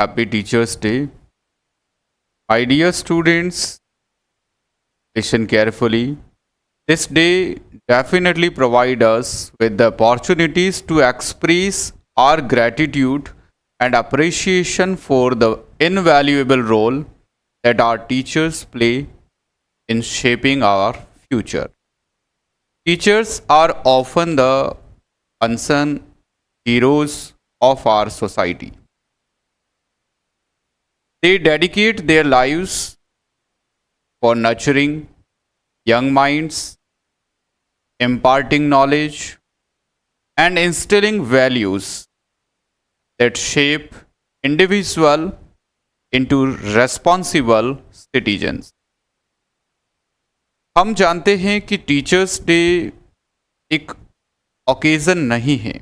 Happy Teachers Day. My dear students, listen carefully. This day definitely provide us with the opportunities to express our gratitude and appreciation for the invaluable role that our teachers play in shaping our future. Teachers are often the unsung heroes of our society. They dedicate their lives for nurturing young minds, imparting knowledge, and instilling values that shape individual into responsible citizens. हम जानते हैं कि teachers day एक occasion नहीं है।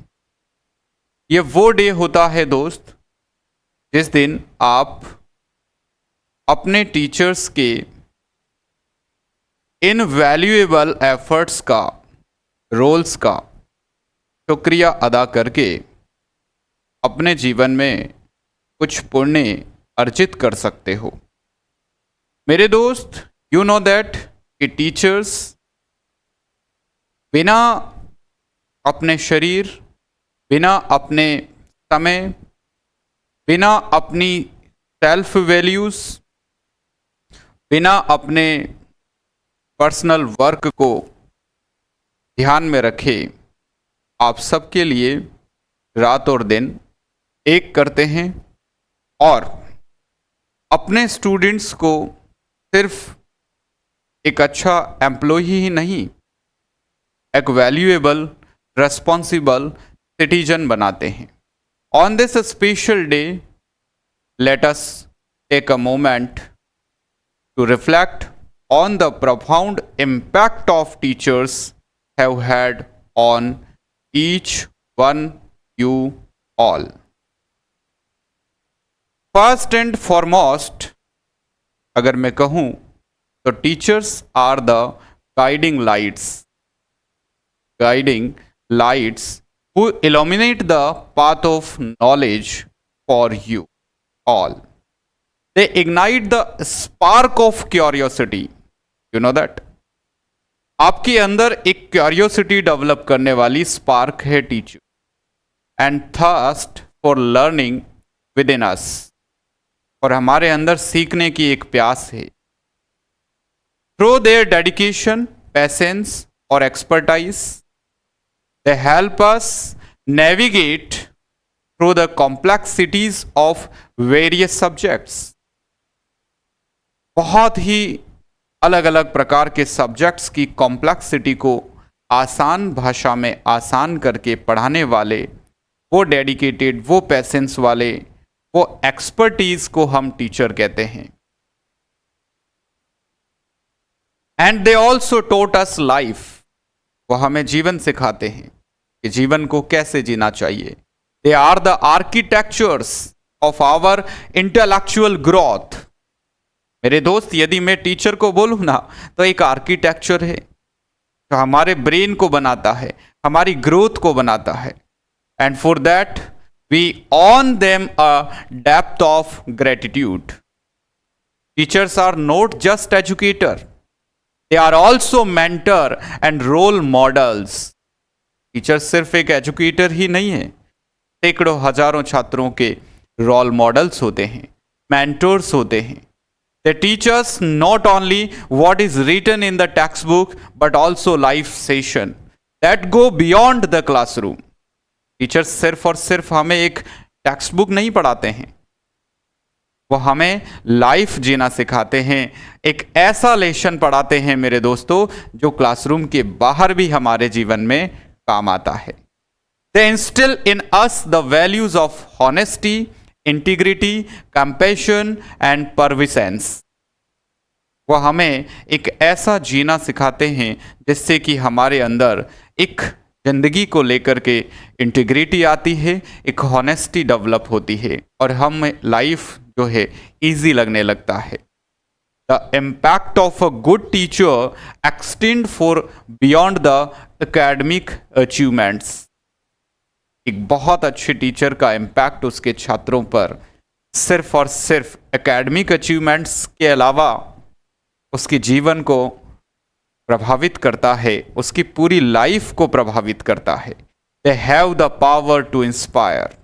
ये वो day होता है दोस्त, जिस दिन आप अपने टीचर्स के इनवैल्यूएबल एफर्ट्स का, रोल्स का शुक्रिया अदा करके अपने जीवन में कुछ पुण्य अर्जित कर सकते हो। मेरे दोस्त, यू नो दैट कि टीचर्स बिना अपने शरीर, बिना अपने समय, बिना अपनी सेल्फ वैल्यूज, बिना अपने पर्सनल वर्क को ध्यान में रखे आप सबके लिए रात और दिन एक करते हैं और अपने स्टूडेंट्स को सिर्फ एक अच्छा एम्प्लॉय ही नहीं, एक वैल्यूएबल, रेस्पॉन्सिबल सिटीजन बनाते हैं। On this special day, let us take a moment to reflect on the profound impact of teachers have had on each one you all. First and foremost, अगर मैं कहूँ तो teachers are the guiding lights who illuminate the path of knowledge for you all. They ignite the spark of curiosity. You know that? आपके अंदर एक curiosity develop करने वाली spark है teacher, and thirst for learning within us, और हमारे अंदर सीखने की एक प्यास है। थ्रू देयर डेडिकेशन, पैसेंस और expertise, they help us navigate through the complexities of various subjects. बहुत ही अलग अलग प्रकार के सब्जेक्ट्स की कॉम्प्लेक्सिटी को आसान भाषा में आसान करके पढ़ाने वाले, वो डेडिकेटेड, वो पैसेंस वाले, वो एक्सपर्टीज को हम टीचर कहते हैं। And they also taught us life, वो हमें जीवन सिखाते हैं कि जीवन को कैसे जीना चाहिए। They are the architectures of our intellectual growth. मेरे दोस्त, यदि मैं टीचर को बोलूँ ना, तो एक आर्किटेक्चर है जो हमारे ब्रेन को बनाता है, हमारी ग्रोथ को बनाता है। And for that we owe them a depth of gratitude. Teachers are not just educator, they are also mentor and role models. Teacher सिर्फ एक एजुकेटर ही नहीं है, सैकड़ों हजारों छात्रों के रोल मॉडल्स होते हैं, मेंटर्स होते हैं। They teach us not only what is written in the textbook, but also life session that go beyond the classroom. Teacher सिर्फ और सिर्फ हमें एक टेक्स्ट बुक नहीं पढ़ाते हैं, वो हमें लाइफ जीना सिखाते हैं। एक ऐसा लेसन पढ़ाते हैं मेरे दोस्तों, जो क्लासरूम के बाहर भी हमारे जीवन में काम आता है। They instill in us the values of honesty, integrity, compassion and perseverance. वो हमें एक ऐसा जीना सिखाते हैं जिससे कि हमारे अंदर एक जिंदगी को लेकर के इंटीग्रिटी आती है, एक हॉनेस्टी डेवलप होती है और हम लाइफ जो है इजी लगने लगता है। The impact of a good teacher extend for beyond the academic achievements. एक बहुत अच्छे टीचर का इम्पैक्ट उसके छात्रों पर सिर्फ और सिर्फ एकेडमिक अचीवमेंट्स के अलावा उसके जीवन को प्रभावित करता है, उसकी पूरी लाइफ को प्रभावित करता है। They have the power to inspire,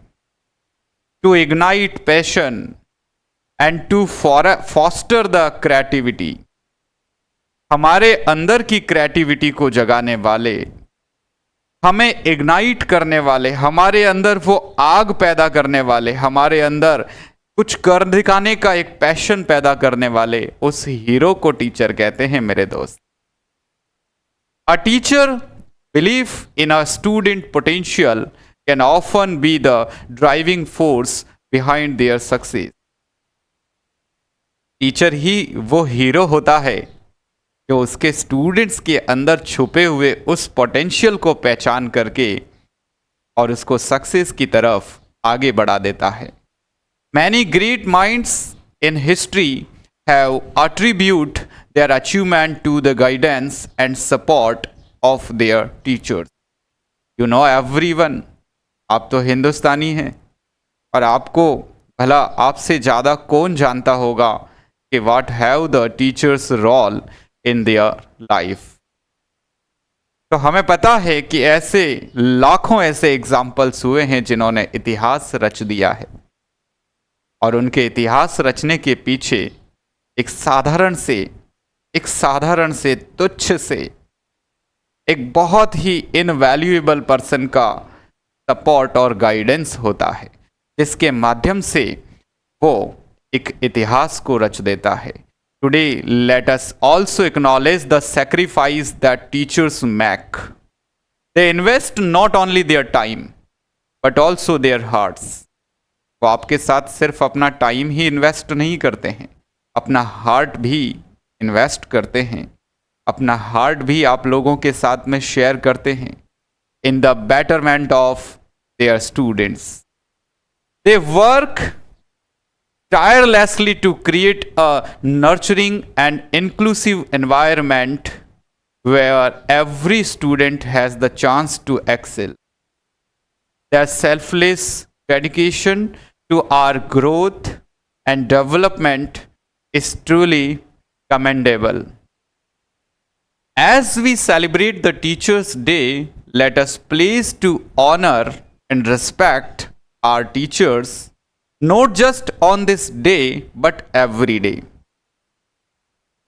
to ignite passion and to foster the creativity. हमारे अंदर की क्रिएटिविटी को जगाने वाले, हमें इग्नाइट करने वाले, हमारे अंदर वो आग पैदा करने वाले, हमारे अंदर कुछ कर दिखाने का एक पैशन पैदा करने वाले उस हीरो को टीचर कहते हैं मेरे दोस्त। A teacher believe in a student potential can often be the driving force behind their success. Teacher ही वो हीरो होता है जो उसके स्टूडेंट्स के अंदर छुपे हुए उस पोटेंशियल को पहचान करके और उसको सक्सेस की तरफ आगे बढ़ा देता है। Many great minds in history have attributed their achievement to the guidance and support of their teachers. You know everyone, आप तो हिंदुस्तानी हैं और आपको भला आपसे ज़्यादा कौन जानता होगा कि what have the teachers role in their life. तो हमें पता है कि ऐसे लाखों ऐसे एग्जाम्पल्स हुए हैं जिन्होंने इतिहास रच दिया है और उनके इतिहास रचने के पीछे एक साधारण से तुच्छ से एक बहुत ही इनवैल्यूएबल पर्सन का सपोर्ट और गाइडेंस होता है, जिसके माध्यम से वो एक इतिहास को रच देता है। Today let us also acknowledge the sacrifice that teachers make. They invest not only their time but also there hearts. वो आपके साथ सिर्फ अपना टाइम ही इन्वेस्ट नहीं करते हैं, अपना हार्ट भी इन्वेस्ट करते हैं, अपना हार्ट भी आप लोगों के साथ में शेयर करते हैं in the betterment of their students. They work tirelessly to create a nurturing and inclusive environment where every student has the chance to excel. Their selfless dedication to our growth and development is truly commendable. As we celebrate the Teachers' Day, let us please to honor and respect our teachers, not just on this day, but every day.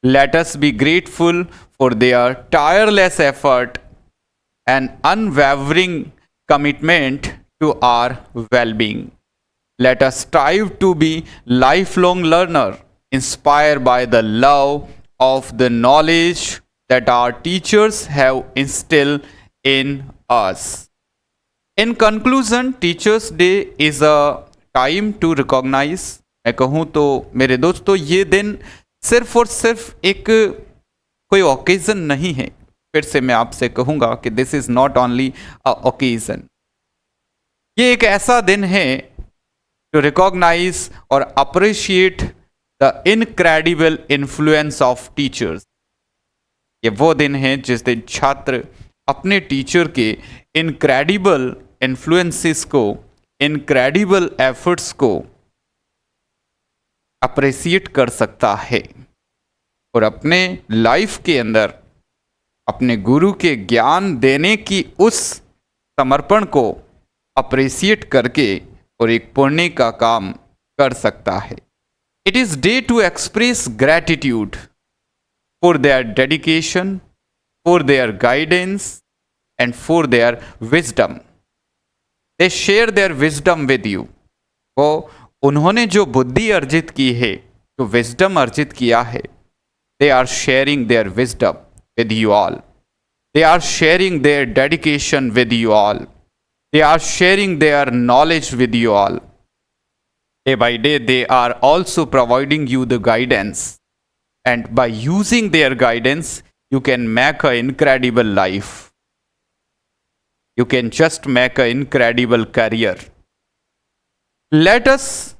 Let us be grateful for their tireless effort and unwavering commitment to our well-being. Let us strive to be lifelong learner, inspired by the love of the knowledge that our teachers have instilled in us. In conclusion, Teachers' Day is a time to recognise. मैं कहूँ तो मेरे दोस्तों, ये दिन सिर्फ और सिर्फ एक कोई ओकेजन नहीं है। फिर से मैं आपसे कहूँगा कि this is not only a occasion, ये एक ऐसा दिन है टू रिकॉग्नाइज और appreciate the incredible influence of teachers. ये वो दिन है जिस दिन छात्र अपने टीचर के इनक्रेडिबल इन्फ्लुएंसेस को, इनक्रेडिबल एफर्ट्स को अप्रिशिएट कर सकता है और अपने लाइफ के अंदर अपने गुरु के ज्ञान देने की उस समर्पण को अप्रिशिएट करके और एक पुण्य का काम कर सकता है। It is day to express gratitude for their dedication, for their guidance and for their wisdom. They share their wisdom with you. वो उन्होंने जो बुद्धि अर्जित की है, जो विजडम अर्जित किया है, they are sharing their wisdom with you all. They are sharing their dedication with you all. They are sharing their knowledge with you all. Day by day, they are also providing you the guidance, and by using their guidance, you can make an incredible life. You can just make an incredible career. Let us,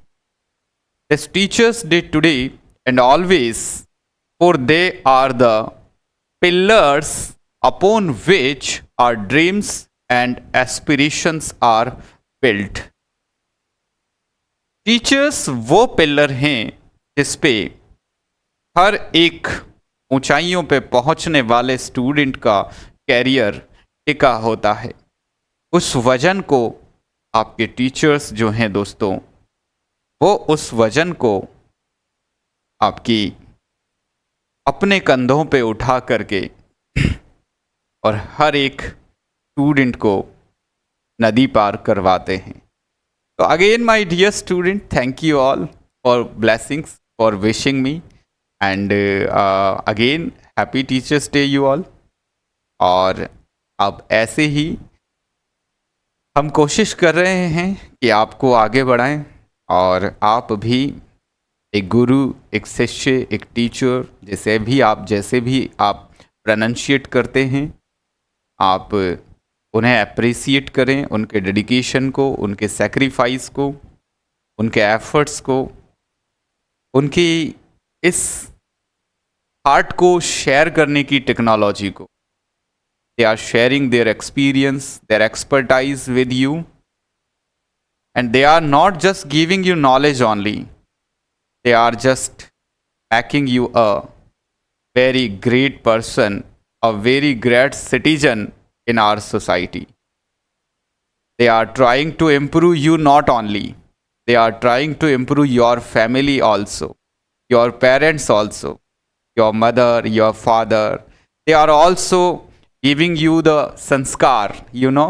as Teachers' Day today and always, for they are the pillars upon which our dreams and aspirations are built. Teachers वो pillar हैं जिस पे हर एक ऊंचाइयों पे पहुंचने वाले student का कैरियर टिका होता है। उस वजन को आपके टीचर्स जो हैं दोस्तों, वो उस वजन को आपकी अपने कंधों पे उठा करके और हर एक स्टूडेंट को नदी पार करवाते हैं। तो again my dear student, thank you all for blessings, for wishing me, and again happy teachers day you all. और अब ऐसे ही हम कोशिश कर रहे हैं कि आपको आगे बढ़ाएं और आप भी एक गुरु, एक शिष्य, एक टीचर जैसे भी आप प्रोनाउंशिएट करते हैं, आप उन्हें अप्रिसिएट करें, उनके डेडिकेशन को, उनके सेक्रीफाइस को, उनके एफर्ट्स को, उनकी इस हार्ट को शेयर करने की टेक्नोलॉजी को। They are sharing their experience, their expertise with you, and they are not just giving you knowledge only, they are just making you a very great person, a very great citizen in our society. They are trying to improve you not only, they are trying to improve your family also, your parents also, your mother, your father. They are also giving you the sanskar, you know.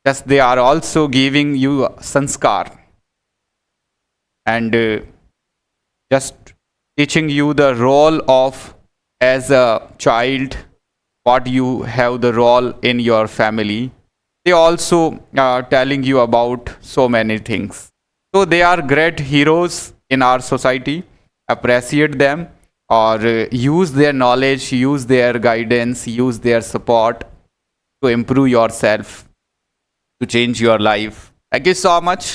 Yes, they are also giving you sanskar and just teaching you the role of as a child, what you have the role in your family. They also telling you about so many things. So they are great heroes in our society. Appreciate them, or use their knowledge, use their guidance, use their support to improve yourself, to change your life. Thank you so much.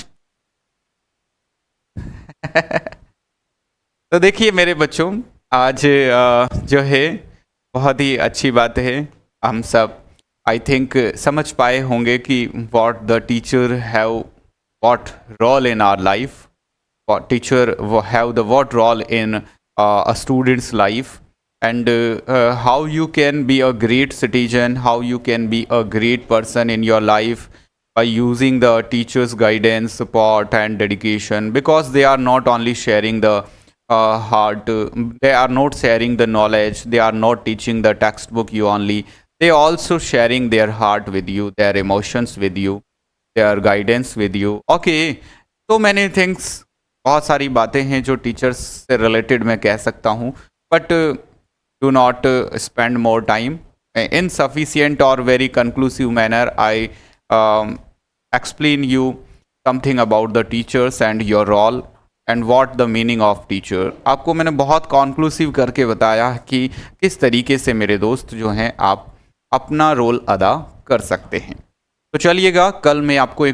तो देखिए मेरे बच्चों, आज जो है बहुत ही अच्छी बात है। हम सब आई थिंक समझ पाए होंगे कि what the teacher have what role in our life, what teacher have the what role in a student's life, and how you can be a great citizen, how you can be a great person in your life by using the teachers guidance, support and dedication, because they are not only sharing the they are not sharing the knowledge, they are not teaching the textbook you only, they also sharing their heart with you, their emotions with you, their guidance with you. Okay, so many things, बहुत सारी बातें हैं जो teachers से related मैं कह सकता हूँ, but do not spend more time in sufficient or very conclusive manner. I explain you something about the teachers and your role and what the meaning of teacher. आपको मैंने बहुत कॉन्क्लूसिव करके बताया कि किस तरीके से मेरे दोस्त जो हैं आप अपना रोल अदा कर सकते हैं। तो चलिएगा, कल मैं आपको एक